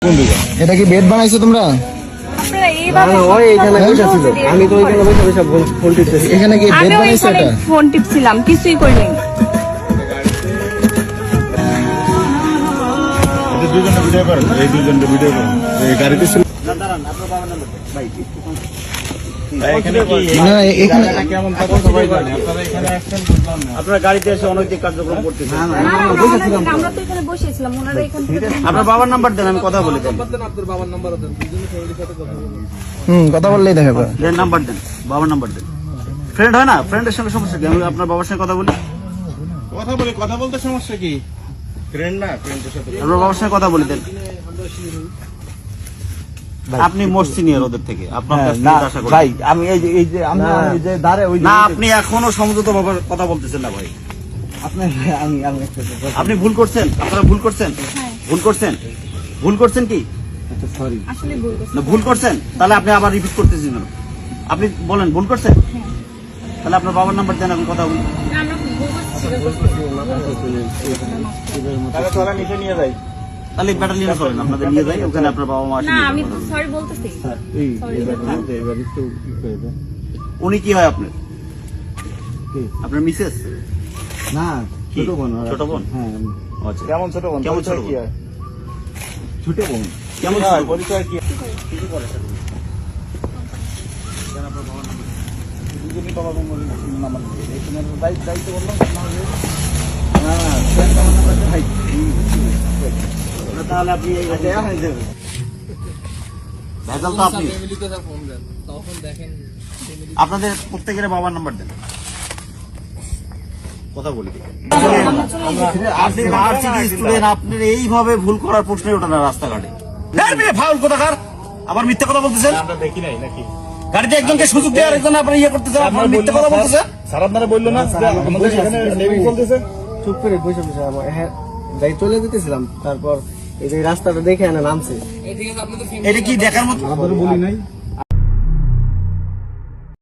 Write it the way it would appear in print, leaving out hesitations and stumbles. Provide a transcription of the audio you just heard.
এটা কি বেড বানাইছো তোমরা? আমি তো এখানে কি বেড বানাইছো? এটা ফোন টিপছিলাম, কিছুই করিনি। দুজনে ভিডিও করেন, এই দুজনে ভিডিও করেন, এই গাড়িতে ছিল না এখানে কেমন কথা সবাই জানে। আপনারা এখানে আসছেন বুঝলাম না। আপনার গাড়িতে এসে অনৈতিক কার্যক্রম করতেছেন। আমরা তো এখানে বসেছিলাম, ওনারা এখান থেকে আপনার বাবার নাম্বার দেন, আমি কথা বলে দেন। কথা বললেই দেখা যাবে। দেন নাম্বার দেন, বাবার নাম্বার দেন। ফ্রেন্ড হয় না, ফ্রেন্ডের সঙ্গে সমস্যা কি? আমি আপনার বাবার সঙ্গে কথা বলি। কথা বলতে সমস্যা কি? ফ্রেন্ড না, ফ্রেন্ডের সাথে আপনার বাবার সঙ্গে কথা বলে দেন। আপনি মোস্ট সিনিয়র ওদের থেকে, আপনার কাছ থেকে আশা করি। ভাই আমি এই যে আমরা এই যে দাঁড়ে ওই না, আপনি এখনো সমঝোতা ভাবে কথা বলতেছেন না ভাই। আপনি আমি একটা আপনি ভুল করছেন, আপনারা ভুল করছেন, ভুল করছেন, ভুল করছেন কি? সরি আসলে ভুল করছি। না, ভুল করছেন, তাহলে আপনি আবার রিপিট করতেছেন কেন? আপনি বলেন ভুল করছেন, তাহলে আপনার বাবার নাম্বার দেন, আমি কথা বলি। না, আমরা ভুল করছি। তাহলে তোরা নিচে নিয়ে যাই। তাহলে ব্যাটালিয়নে চলেন, আপনাদের নিয়ে যাই, ওখানে আপনার বাবা মা আসেন। না, আমি সরি বলতেছি। উনি কি হয় আপনার? আপনার মিসেস? না কি? ছোট বোন ছোট বোন? হ্যাঁ আচ্ছা, কেমন ছোট বোন? কেমন ছোট পরিচয় কি বোন? হয়? ছোট বোন কেমন কি ছোট হয়? বোন? পরিচয় কি? দুজনই বাবা বোন বলে নাম্বার দিয়েছে। এই তোমার দায়িত্ব বললাম না, ফ্রেন্ড আমার নাম্বার দেন। ভাই তাহলে আপনি এই ভেজাল তো আপনি। আপনাদের প্রত্যেকের বাবার নাম্বার দেন, কথা বলি। আপনি ভার্সিটি স্টুডেন্ট, আপনার এইভাবে ভুল করার প্রশ্নই ওঠে না রাস্তাঘাটে। ফাউল কোথাকার, আবার মিথ্যা কথা বলতেছেন। আমরা দেখি নাই নাকি? গাড়িতে একজনকে সুযোগ দেওয়ার একজন আপনার ইয়ে করতেছেন, আপনার মিথ্যা কথা বলতেছেন। স্যার আপনারা বললো না যে আমাদের এখানে নেভি চলতেছে? চুপ করে বসে বসে হ্যাঁ যাই চলে যেতেছিলাম, তারপর এই যে রাস্তাটা দেখে নামছে। এটা কি দেখার মতো? বলি নাই।